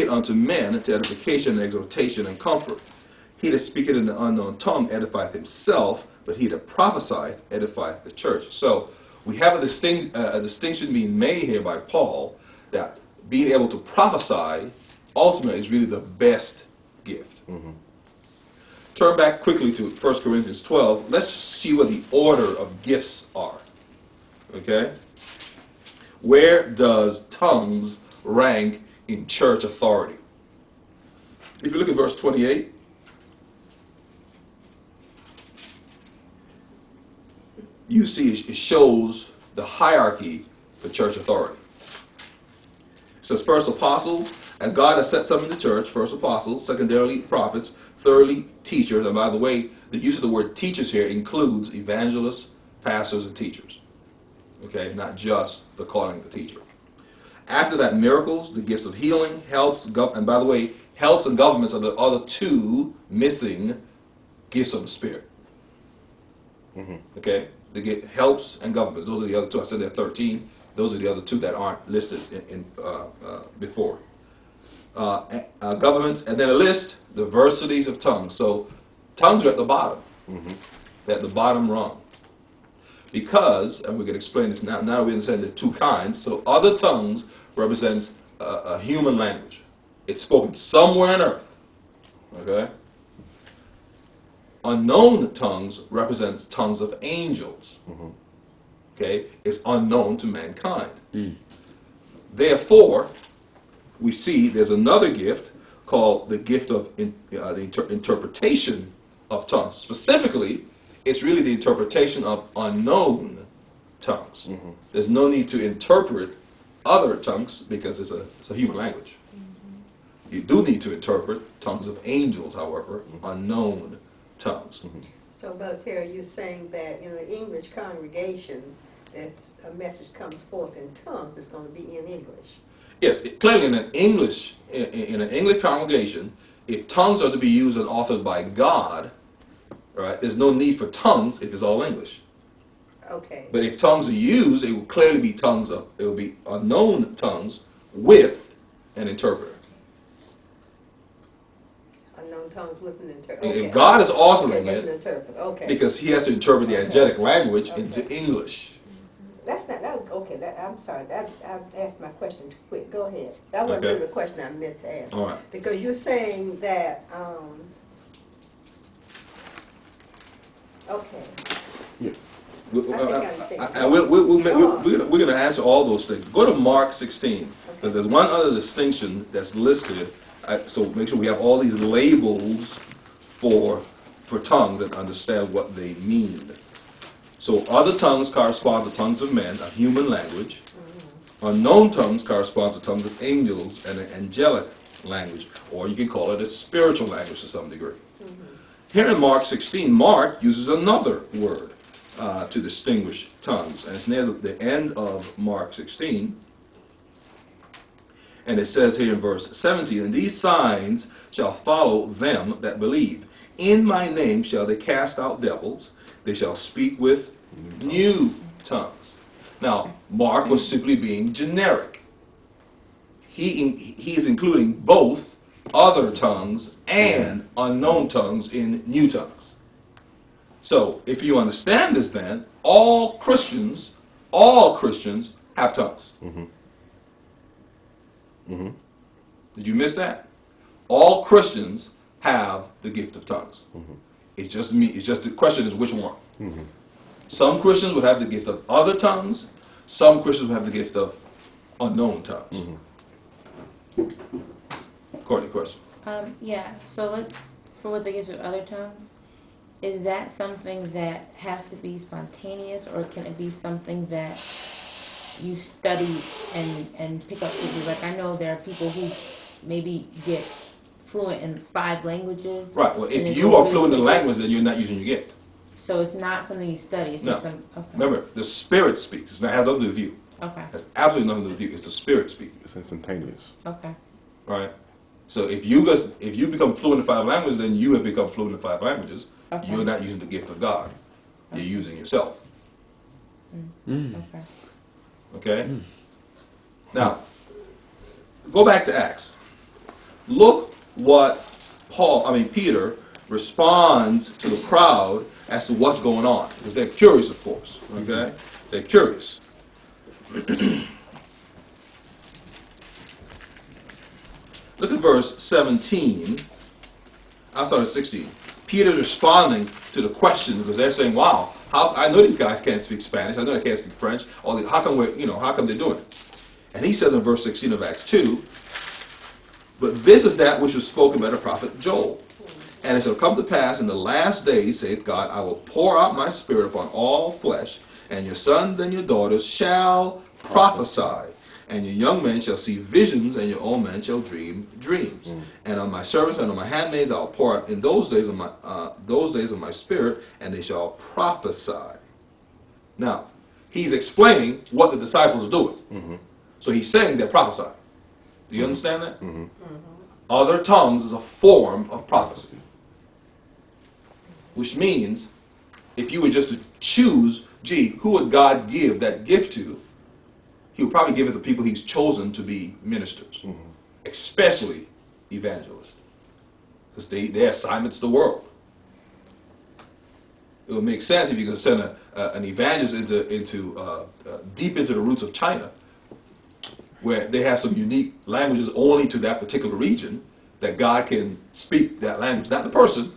unto men to edification, exhortation, and comfort. He that speaketh in the unknown tongue edifieth himself, but he that prophesieth edifieth the church. So we have a distinction being made here by Paul that being able to prophesy ultimately is really the best gift. Mm-hmm. Turn back quickly to 1 Corinthians 12. Let's see what the order of gifts are. Okay? Where does tongues rank in church authority? If you look at verse 28, you see it shows the hierarchy for church authority. It says first apostles, and God has set some in the church, first apostles, secondarily prophets, thirdly teachers. And by the way, the use of the word teachers here includes evangelists, pastors, and teachers. Okay, not just the calling of the teacher. After that, miracles, the gifts of healing, helps, and by the way, helps and governments are the other two missing gifts of the Spirit. Mm-hmm. Okay, they get helps and governments. Those are the other two. I said there are 13. Those are the other two that aren't listed before. Governments, and then a list, diversities of tongues. So tongues are at the bottom. Mm-hmm. They're at the bottom rung. Because, and we can explain this now we understand there are two kinds. So other tongues represents a human language. It's spoken somewhere on earth. Okay? Unknown tongues represents tongues of angels. Mm-hmm. Okay? It's unknown to mankind. Mm. Therefore, we see there's another gift called the gift of the interpretation of tongues. Specifically, it's really the interpretation of unknown tongues. Mm-hmm. There's no need to interpret other tongues because it's a human language. Mm-hmm. You do need to interpret tongues of angels, however, mm-hmm. unknown tongues. Mm-hmm. So, Brother Terry, you're saying that in an English congregation, if a message comes forth in tongues, it's going to be in English. Yes, clearly in an English congregation, if tongues are to be used and authored by God, right, there's no need for tongues if it's all English. Okay. But if tongues are used, it will clearly be it will be unknown tongues with an interpreter. Unknown tongues with an interpreter. Okay. If God is authoring it, because He has to interpret the angelic language into English. That's not, that was, okay, I'm sorry, I've asked my question too quick. Go ahead. That wasn't really the question I meant to ask. All right. Because you're saying that, okay. Yeah. We're going to answer all those things. Go to Mark 16, because there's one other distinction that's listed. So make sure we have all these labels for tongues and understand what they mean. So other tongues correspond to tongues of men, a human language. Mm-hmm. Unknown tongues correspond to tongues of angels and an angelic language, or you can call it a spiritual language to some degree. Mm-hmm. Here in Mark 16, Mark uses another word to distinguish tongues, and it's near the end of Mark 16. And it says here in verse 17, and these signs shall follow them that believe. In my name shall they cast out devils. They shall speak with new tongues. Now, Mark was simply being generic. He is including both other tongues and unknown tongues in new tongues. So, if you understand this then, all Christians have tongues. Mm-hmm. Mm-hmm. Did you miss that? All Christians have the gift of tongues. Mm-hmm. It's just the question is which one. Mm-hmm. Some Christians would have the gift of other tongues. Some Christians would have the gift of unknown tongues. Mm-hmm. Courtney, question. Yeah. So for the gift of other tongues, is that something that has to be spontaneous, or can it be something that you study and pick up quickly? Like, I know there are people who maybe get fluent in 5 languages. Right. Well, if you are fluent in language, then you're not using your gift. So it's not something you study. It's no. Just okay. Remember, the Spirit speaks. It has nothing to do with you. Okay. It has absolutely nothing to do with you. It's the Spirit speaking. It's instantaneous. Okay. Right. So if you become fluent in 5 languages, then you have become fluent in 5 languages. Okay. You're not using the gift of God. You're using yourself. Okay. Okay? Now, go back to Acts. look what Peter responds to the crowd as to what's going on. Because they're curious, of course. Okay? They're curious. Look at verse 17. I started 16. Peter's responding to the question because they're saying, wow, I know these guys can't speak Spanish. I know they can't speak French. How come they're doing it? And he says in verse 16 of Acts 2, but this is that which was spoken by the prophet Joel. And it shall come to pass in the last days, saith God, I will pour out my spirit upon all flesh, and your sons and your daughters shall prophesy, and your young men shall see visions, and your old men shall dream dreams. And on my servants and on my handmaids I will pour out in those days of my spirit, and they shall prophesy. Now, he's explaining what the disciples are doing. So he's saying they're prophesying. Do you understand that? Other tongues is a form of prophecy. Which means, if you were just to choose, who would God give that gift to? He would probably give it to people he's chosen to be ministers. Especially evangelists. Because their assignment's the world. It would make sense if you could send an evangelist deep into the roots of China, where they have some unique languages only to that particular region, that God can speak that language, not the person,